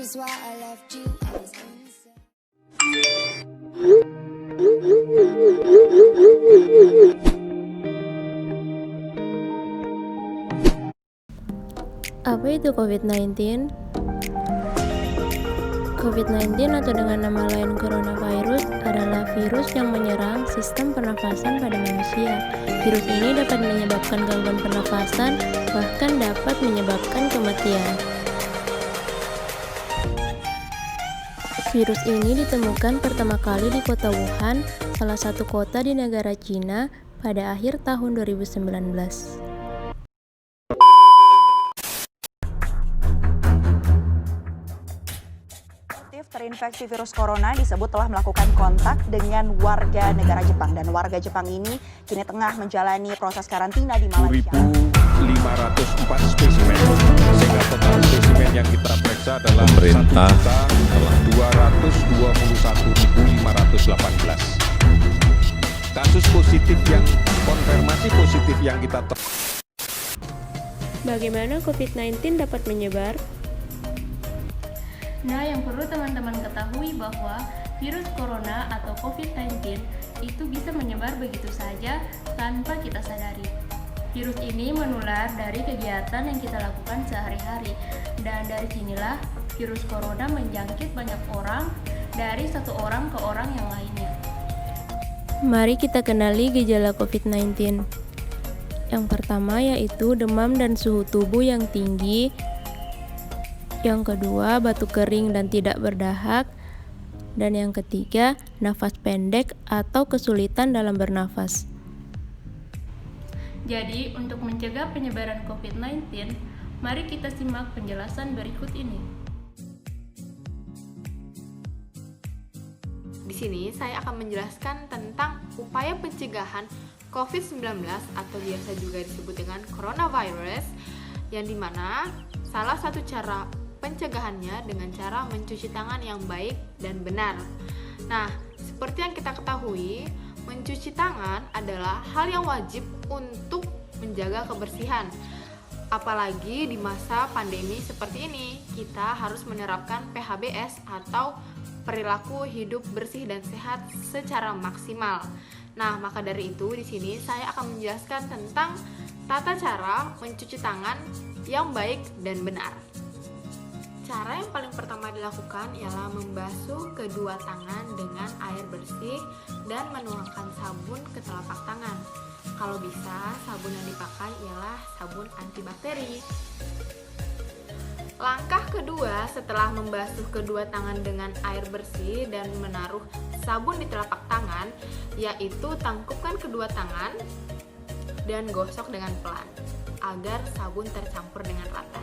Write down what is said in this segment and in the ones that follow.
is why I left you. I was insane. Apa itu COVID-19? COVID-19 atau dengan nama lain coronavirus adalah virus yang menyerang sistem pernafasan pada manusia. Virus ini dapat menyebabkan gangguan pernafasan, bahkan dapat menyebabkan kematian. Virus ini ditemukan pertama kali di kota Wuhan, salah satu kota di negara Cina, pada akhir tahun 2019. Terinfeksi virus corona disebut telah melakukan kontak dengan warga negara Jepang, dan warga Jepang ini kini tengah menjalani proses karantina di Malaysia. 2.504 spesimen, sehingga total spesimen yang kita periksa adalah pemerintah 1.221.518. Kasus positif yang konfirmasi positif yang kita Bagaimana COVID-19 dapat menyebar? Nah, yang perlu teman-teman ketahui bahwa virus corona atau COVID-19 itu bisa menyebar begitu saja tanpa kita sadari. Virus ini menular dari kegiatan yang kita lakukan sehari-hari, dan dari sinilah virus corona menjangkit banyak orang dari satu orang ke orang yang lainnya. Mari kita kenali gejala COVID-19. Yang pertama yaitu demam dan suhu tubuh yang tinggi. Yang kedua, batuk kering dan tidak berdahak. Dan yang ketiga, nafas pendek atau kesulitan dalam bernafas. Jadi, untuk mencegah penyebaran COVID-19, mari kita simak penjelasan berikut ini. Di sini saya akan menjelaskan tentang upaya pencegahan COVID-19 atau biasa juga disebut dengan coronavirus, yang dimana salah satu cara pencegahannya dengan cara mencuci tangan yang baik dan benar. Nah, seperti yang kita ketahui, mencuci tangan adalah hal yang wajib untuk menjaga kebersihan. Apalagi di masa pandemi seperti ini, kita harus menerapkan PHBS atau perilaku hidup bersih dan sehat secara maksimal. Nah, maka dari itu di sini saya akan menjelaskan tentang tata cara mencuci tangan yang baik dan benar. Cara yang paling pertama dilakukan ialah membasuh kedua tangan dengan air bersih dan menuangkan sabun ke telapak tangan. Kalau bisa, sabun yang dipakai ialah sabun antibakteri. Langkah kedua setelah membasuh kedua tangan dengan air bersih dan menaruh sabun di telapak tangan, yaitu tangkupkan kedua tangan dan gosok dengan pelan agar sabun tercampur dengan rata.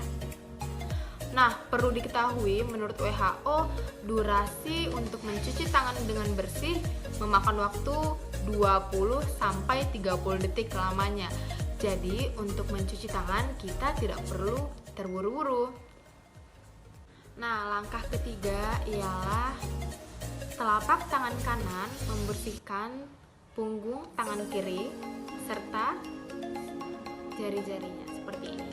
Nah, perlu diketahui menurut WHO, durasi untuk mencuci tangan dengan bersih memakan waktu 20-30 detik lamanya. Jadi, untuk mencuci tangan kita tidak perlu terburu-buru. Nah, langkah ketiga ialah telapak tangan kanan membersihkan punggung tangan kiri serta jari-jarinya seperti ini.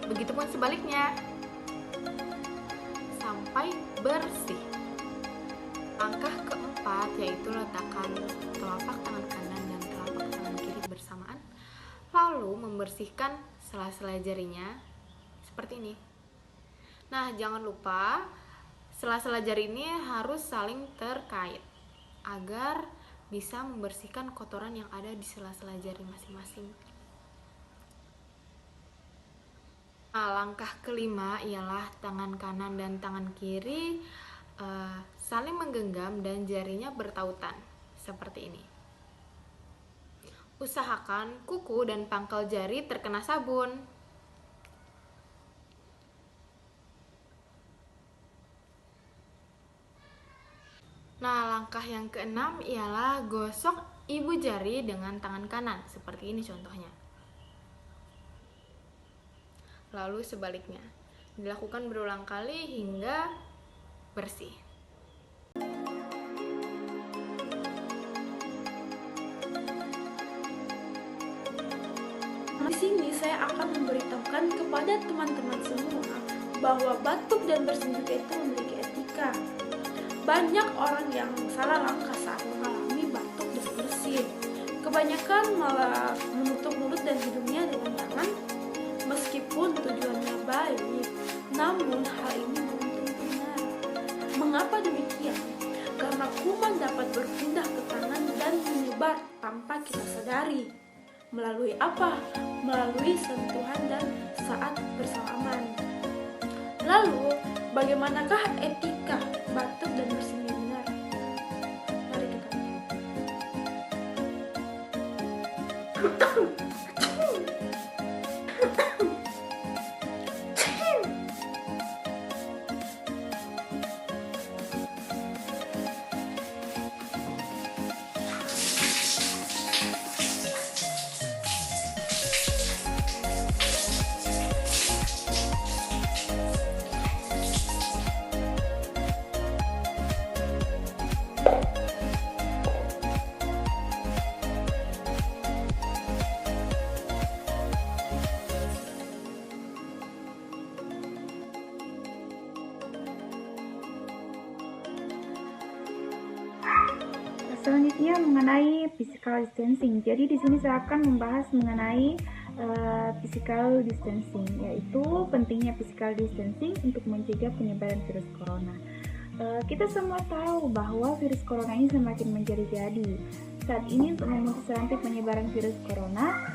Begitupun sebaliknya, sampai bersih. Langkah keempat yaitu letakkan telapak tangan kanan dan telapak tangan kiri bersamaan, lalu membersihkan sela-sela jarinya seperti ini. Nah, jangan lupa sela-sela jari ini harus saling terkait agar bisa membersihkan kotoran yang ada di sela-sela jari masing-masing. Nah, langkah kelima ialah tangan kanan dan tangan kiri saling menggenggam dan jarinya bertautan seperti ini. Usahakan kuku dan pangkal jari terkena sabun. Nah, langkah yang keenam ialah gosok ibu jari dengan tangan kanan seperti ini contohnya. Lalu sebaliknya, dilakukan berulang kali hingga bersih. Di sini saya akan memberitahukan kepada teman-teman semua bahwa batuk dan bersin juga itu memiliki etika. Banyak orang yang salah langkah saat mengalami batuk dan bersin. Kebanyakan malah menutup mulut dan hidungnya dengan tangan meskipun tujuannya baik. Namun hal ini belum tentu benar. Mengapa demikian? Karena kuman dapat berpindah ke tangan dan menyebar tanpa kita sadari. Melalui apa? Melalui sentuhan dan saat bersalaman. Lalu, bagaimanakah etika batuk dan bersin yang benar? Mari kita lihat. Selanjutnya mengenai physical distancing. Jadi di sini saya akan membahas mengenai physical distancing, yaitu pentingnya physical distancing untuk mencegah penyebaran virus corona. Kita semua tahu bahwa virus corona ini semakin menjadi-jadi. Saat ini untuk memutus rantai penyebaran virus corona,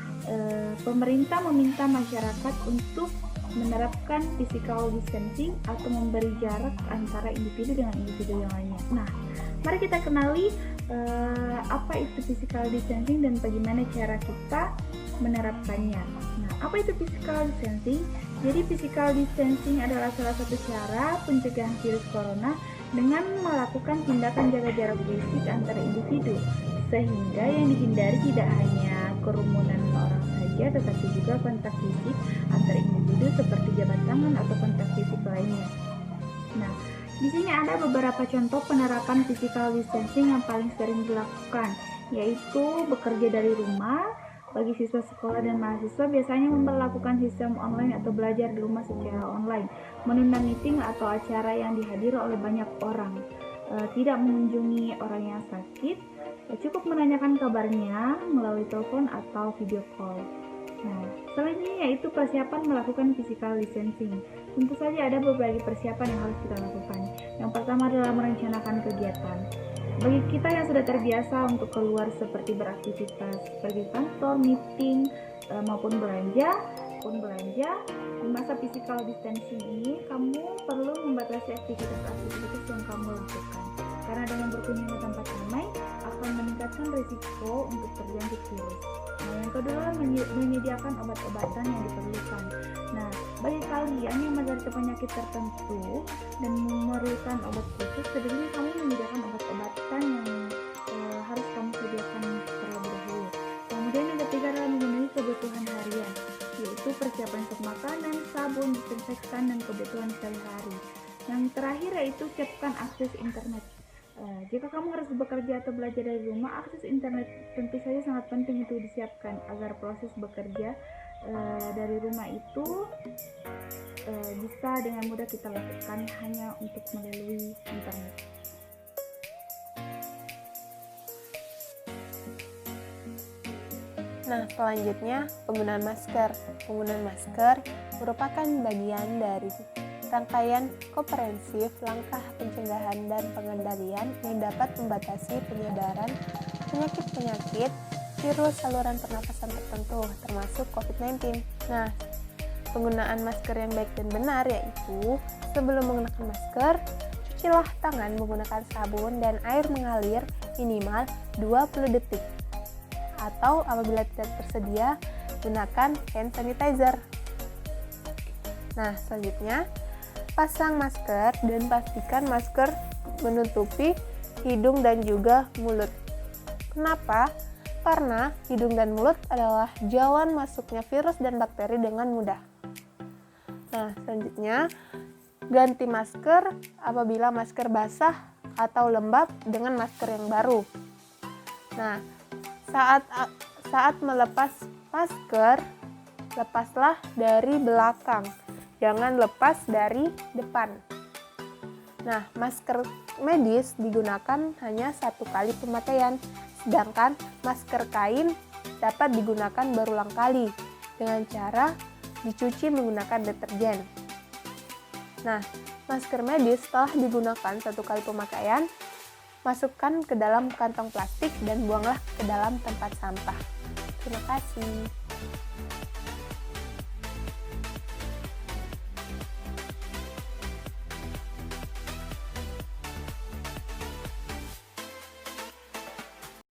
pemerintah meminta masyarakat untuk menerapkan physical distancing atau memberi jarak antara individu dengan individu yang lainnya. Nah, mari kita kenali apa itu physical distancing dan bagaimana cara kita menerapkannya. Nah, apa itu physical distancing? Jadi physical distancing adalah salah satu cara pencegahan virus corona dengan melakukan tindakan jaga jarak fisik antara individu, sehingga yang dihindari tidak hanya kerumunan orang saja, tetapi juga kontak fisik antar individu seperti jabat tangan atau kontak fisik lainnya. Nah, di sini ada beberapa contoh penerapan physical distancing yang paling sering dilakukan, yaitu bekerja dari rumah. Bagi siswa sekolah dan mahasiswa biasanya memperlakukan sistem online atau belajar di rumah secara online, menunda meeting atau acara yang dihadiri oleh banyak orang, tidak mengunjungi orang yang sakit, cukup menanyakan kabarnya melalui telepon atau video call. Nah, selanjutnya yaitu persiapan melakukan physical distancing. Tentu saja ada berbagai persiapan yang harus kita lakukan. Yang pertama adalah merencanakan kegiatan. Bagi kita yang sudah terbiasa untuk keluar seperti beraktivitas pergi kantor, meeting, maupun belanja, di masa physical distancing ini kamu perlu membatasi aktivitas yang kamu lakukan. Karena dengan berkunjung ke tempat ramai akan meningkatkan risiko untuk terjangkit virus. Nah, yang kedua, menyediakan obat-obatan yang diperlukan. Nah, bagi kalian yang menderita penyakit tertentu dan memerlukan obat khusus, sebenarnya kamu menyediakan obat-obatan yang harus kamu sediakan terlebih dahulu. Kemudian yang ketiga adalah memenuhi kebutuhan harian, yaitu persiapan stok makanan, sabun, disinfektan, dan kebutuhan sehari-hari. Yang terakhir yaitu siapkan akses internet. Jika kamu harus bekerja atau belajar dari rumah, akses internet tentu saja sangat penting untuk disiapkan agar proses bekerja dari rumah itu bisa dengan mudah kita lakukan hanya untuk melalui internet. Nah, selanjutnya penggunaan masker. Penggunaan masker merupakan bagian dari rangkaian komprehensif langkah pencegahan dan pengendalian yang dapat membatasi penyebaran penyakit-penyakit virus saluran pernapasan tertentu, termasuk COVID-19. Nah, penggunaan masker yang baik dan benar yaitu sebelum menggunakan masker, cucilah tangan menggunakan sabun dan air mengalir minimal 20 detik. Atau apabila tidak tersedia, gunakan hand sanitizer. Nah, selanjutnya pasang masker dan pastikan masker menutupi hidung dan juga mulut. Kenapa? Karena hidung dan mulut adalah jalan masuknya virus dan bakteri dengan mudah. Nah, selanjutnya ganti masker apabila masker basah atau lembab dengan masker yang baru. Nah, saat melepas masker, lepaslah dari belakang, jangan lepas dari depan. Nah, masker medis digunakan hanya 1 kali pemakaian, sedangkan masker kain dapat digunakan berulang kali dengan cara dicuci menggunakan deterjen. Nah, masker medis setelah digunakan 1 kali pemakaian, masukkan ke dalam kantong plastik dan buanglah ke dalam tempat sampah. Terima kasih.